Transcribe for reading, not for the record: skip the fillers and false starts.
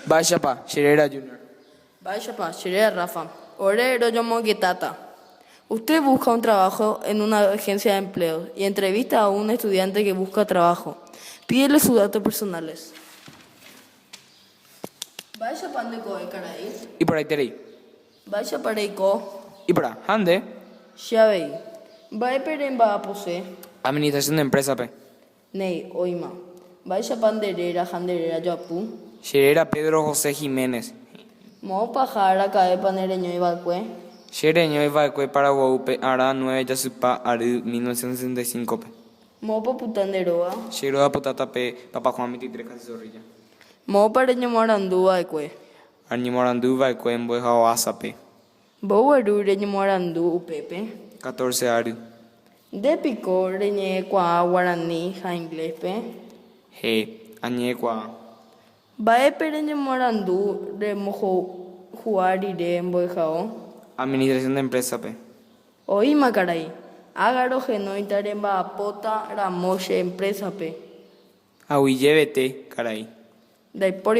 Vaya pa, Sherera Junior. Vaya pa, Shirea Rafa. Orero Yomo Gitata. Usted busca un trabajo en una agencia de empleo y entrevista a un estudiante que busca trabajo. Pídele sus datos personales. Vaya pandeko caray. Y por ahí terei. Vaya pareiko. Y por ahí, Hande, Xavei. Vai peremba pose. Administración de Empresa P. Nei, oima. Vaya panderera, janderera yoapu. Sherera Pedro José Jiménez. Mo pajara cae panereño y balcue. Shereño Evacue para Guaupe, Ara 9 Yasupa, Aru 1965 P. Mo paputanderoa. Sheroa Potata P, Papa Juan 23 Casi Zorrilla. Mo pareño morandú balcue. Arnimorandu Vacue en Buejao Asa P. Bo reño morandú upepe. 14 Aru. De pico reñe qua guaraní ja inglés pe. G. Añecua. Bae pereño morandú de mojo jugar y de embojao. Administración de Empresa P. Oima caray. Agaro genoitaremba apota ramoshe empresa pe. Ahuillevete, caray. Dai por